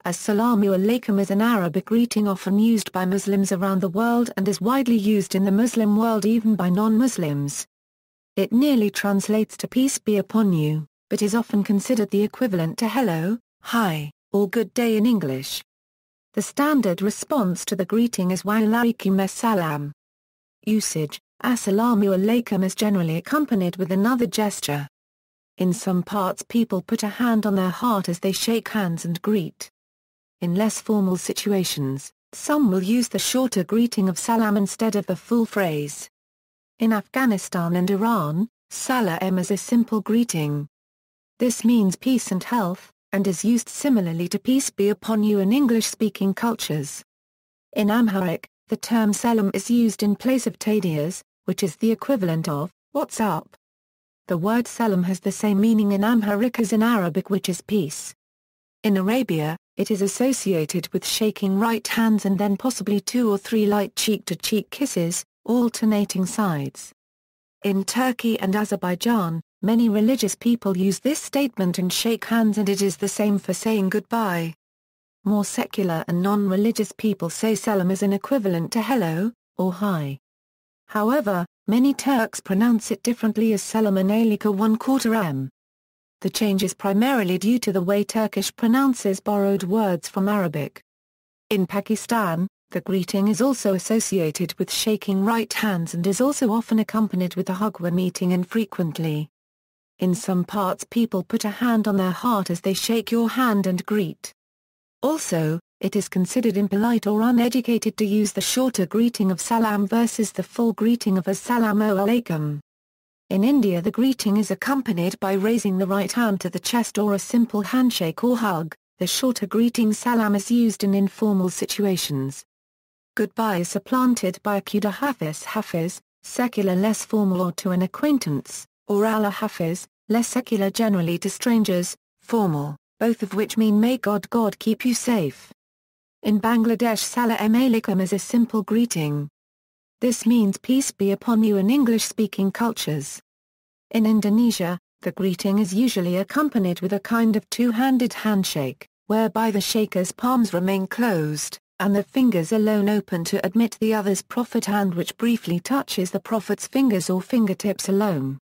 As-salamu alaykum is an Arabic greeting often used by Muslims around the world and is widely used in the Muslim world even by non-Muslims. It nearly translates to peace be upon you, but is often considered the equivalent to hello, hi, or good day in English. The standard response to the greeting is wa alaykum s-salam. Usage: As-salamu alaykum is generally accompanied with another gesture. In some parts people put a hand on their heart as they shake hands and greet. In less formal situations, some will use the shorter greeting of salam instead of the full phrase. In Afghanistan and Iran, salam is a simple greeting. This means peace and health, and is used similarly to peace be upon you in English-speaking cultures. In Amharic, the term selam is used in place of tadiyas, which is the equivalent of, what's up? The word selam has the same meaning in Amharic as in Arabic, which is peace. In Arabia, it is associated with shaking right hands and then possibly 2 or 3 light cheek-to-cheek kisses, alternating sides. In Turkey and Azerbaijan, many religious people use this statement and shake hands, and it is the same for saying goodbye. More secular and non-religious people say selam is an equivalent to hello, or hi. However, many Turks pronounce it differently as selam and alaykum ¼ The change is primarily due to the way Turkish pronounces borrowed words from Arabic. In Pakistan, the greeting is also associated with shaking right hands and is also often accompanied with a hug when meeting infrequently. In some parts people put a hand on their heart as they shake your hand and greet. Also, it is considered impolite or uneducated to use the shorter greeting of salam versus the full greeting of as-salamu alaykum. In India, the greeting is accompanied by raising the right hand to the chest or a simple handshake or hug. The shorter greeting salam is used in informal situations. Goodbye is supplanted by a kuda hafiz, secular less formal or to an acquaintance, or Allah hafiz, less secular generally to strangers, formal, both of which mean may God keep you safe. In Bangladesh, salam alaykum is a simple greeting. This means peace be upon you in English-speaking cultures. In Indonesia, the greeting is usually accompanied with a kind of two-handed handshake, whereby the shaker's palms remain closed, and the fingers alone open to admit the other's prophet hand, which briefly touches the prophet's fingers or fingertips alone.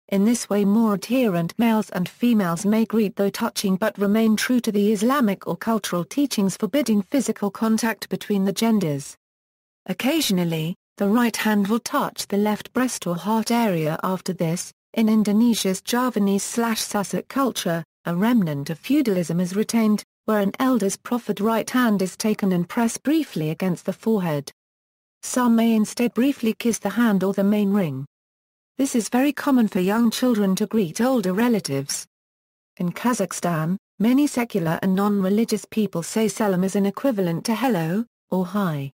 In this way more adherent males and females may greet though touching, but remain true to the Islamic or cultural teachings forbidding physical contact between the genders. Occasionally, the right hand will touch the left breast or heart area after this. In Indonesia's Javanese/Sasak culture, a remnant of feudalism is retained, where an elder's proffered right hand is taken and pressed briefly against the forehead. Some may instead briefly kiss the hand or the main ring. This is very common for young children to greet older relatives. In Kazakhstan, many secular and non-religious people say selam is an equivalent to hello, or hi.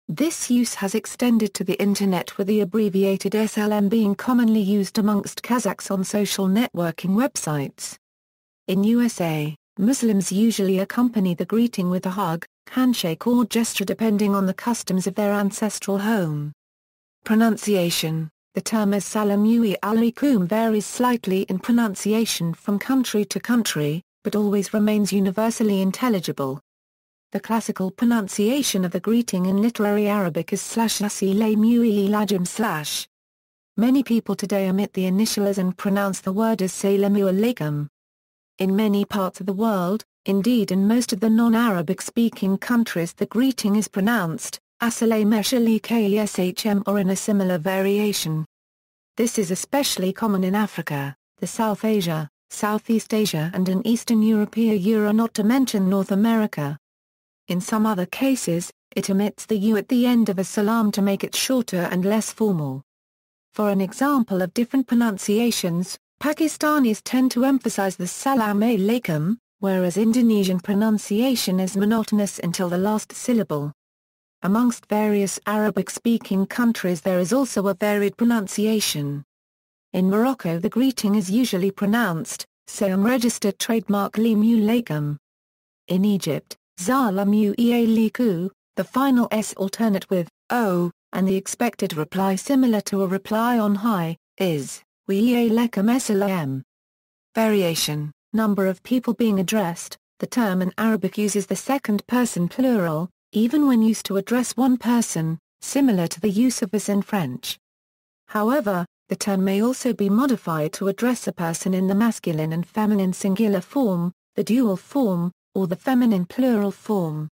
This use has extended to the Internet, with the abbreviated s-salam being commonly used amongst Kazakhs on social networking websites. In USA, Muslims usually accompany the greeting with a hug, handshake or gesture depending on the customs of their ancestral home. Pronunciation: the term as-salamu alaykum varies slightly in pronunciation from country to country, but always remains universally intelligible. The classical pronunciation of the greeting in literary Arabic is /as-salamu alaykum/. Many people today omit the initial as and pronounce the word as salamu alaykum. In many parts of the world, indeed in most of the non-Arabic speaking countries, the greeting is pronounced as-salamu alaykum or in a similar variation. This is especially common in Africa, the South Asia, Southeast Asia and in Eastern Europe, not to mention North America. In some other cases, it omits the u at the end of a salam to make it shorter and less formal. For an example of different pronunciations, Pakistanis tend to emphasize the salam alaykum, whereas Indonesian pronunciation is monotonous until the last syllable. Amongst various Arabic-speaking countries there is also a varied pronunciation. In Morocco the greeting is usually pronounced, salam registered trademark limu alaykum. In Egypt, s-salamu alaykum, the final s alternate with o, and the expected reply similar to a reply on hi, is wa alaykum s-salam. Variation: number of people being addressed. The term in Arabic uses the second person plural, even when used to address one person, similar to the use of as in French. However, the term may also be modified to address a person in the masculine and feminine singular form, the dual form, or the feminine plural form.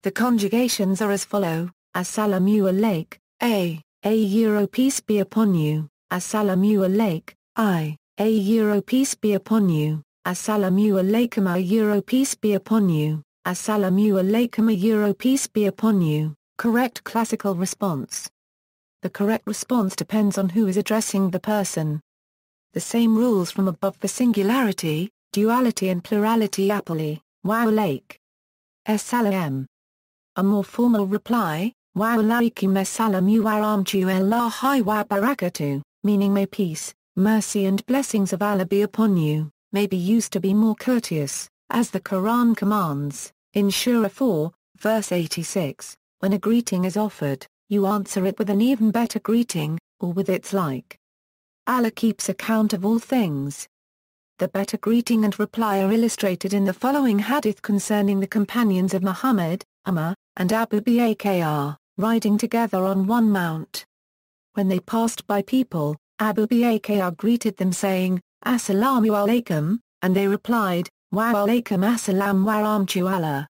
The conjugations are as follow: As-salamu alaykum, peace be upon you, As-salamu alaykum, peace be upon you, As-salamu alaykum, peace be upon you, As-salamu alaykum, peace be upon you. Correct classical response. The correct response depends on who is addressing the person. The same rules from above for singularity, duality and plurality apply. Wa alayk. S-salam. A more formal reply, Wa alaykum s-salamu wa rahmatullahi wa barakatuh, meaning may peace, mercy and blessings of Allah be upon you, may be used to be more courteous, as the Quran commands, in Surah 4, verse 86, when a greeting is offered, you answer it with an even better greeting, or with its like. Allah keeps account of all things. The better greeting and reply are illustrated in the following hadith concerning the companions of Muhammad, Umar, and Abu Bakr, riding together on one mount. When they passed by people, Abu Bakr greeted them saying, As-salamu alaykum, and they replied, Wa alaykum as-salam wa rahmatullah.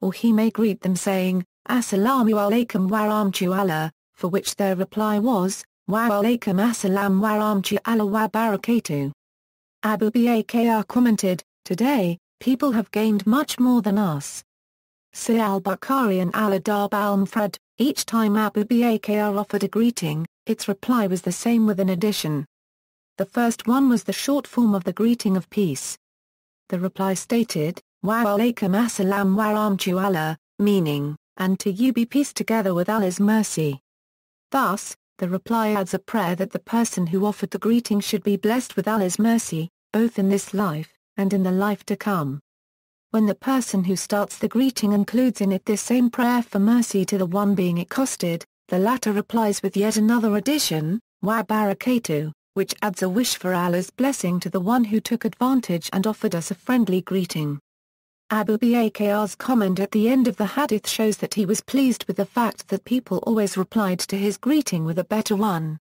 Or he may greet them saying, As-salamu alaykum wa rahmatullah, for which their reply was, Wa alaykum as-salam wa rahmatullah wa barakatuh. Abu Bakr commented, Today, people have gained much more than us. Sahih al-Bukhari and al-Adab al-Mufrad, each time Abu Bakr offered a greeting, its reply was the same with an addition. The first one was the short form of the greeting of peace. The reply stated, Wa alaykum as-salam wa rahmatullah, meaning, and to you be peace together with Allah's mercy. Thus, the reply adds a prayer that the person who offered the greeting should be blessed with Allah's mercy, both in this life, and in the life to come. When the person who starts the greeting includes in it this same prayer for mercy to the one being accosted, the latter replies with yet another addition, Wa barakatuh, which adds a wish for Allah's blessing to the one who took advantage and offered us a friendly greeting. Abu Bakr's comment at the end of the hadith shows that he was pleased with the fact that people always replied to his greeting with a better one.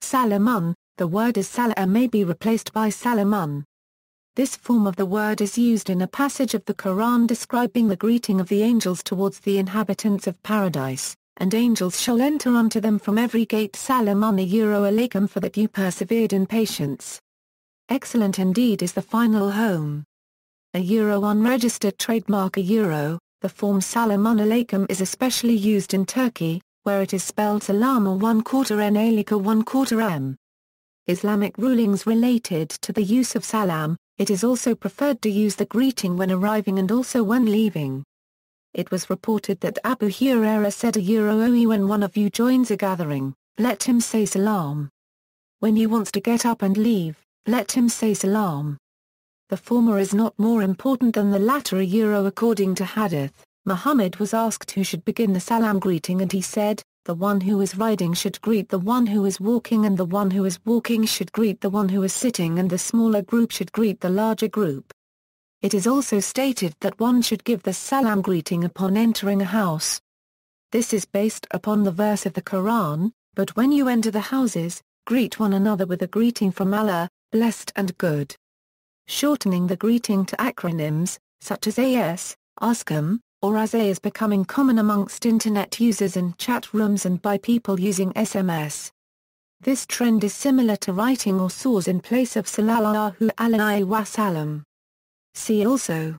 Salamun, the word as-salam may be replaced by salamun. This form of the word is used in a passage of the Quran describing the greeting of the angels towards the inhabitants of paradise, and angels shall enter unto them from every gate. Salamun alaykum, for that you persevered in patience. Excellent indeed is the final home. Unregistered trademark. The form Salamun alaykum is especially used in Turkey, where it is spelled salama 1/4 n alika 1/4 m. Islamic rulings related to the use of salam. It is also preferred to use the greeting when arriving and also when leaving. It was reported that Abu Hurairah said when one of you joins a gathering, let him say salam. When he wants to get up and leave, let him say salam. The former is not more important than the latter. According to hadith, Muhammad was asked who should begin the salam greeting and he said, the one who is riding should greet the one who is walking and the one who is walking should greet the one who is sitting and the smaller group should greet the larger group. It is also stated that one should give the salam greeting upon entering a house. This is based upon the verse of the Quran, but when you enter the houses, greet one another with a greeting from Allah, blessed and good. Shortening the greeting to acronyms, such as AS-salamu, or AS-salamu is becoming common amongst Internet users in chat rooms and by people using SMS. This trend is similar to writing or saws in place of sallallahu alayhi wa sallam. See also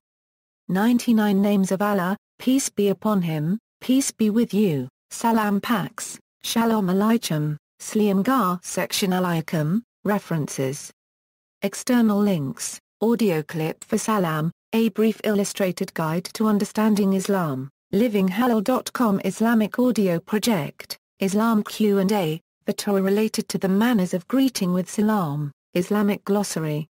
99 Names of Allah, Peace be upon Him, Peace be with you, Salam Packs, Shalom Alaikum, Sliam Gar section Alaykum, References. External links, audio clip for Salam, a brief illustrated guide to understanding Islam, livinghalal.com Islamic audio project, Islam Q&A, the Torah related to the manners of greeting with salam, Islamic glossary.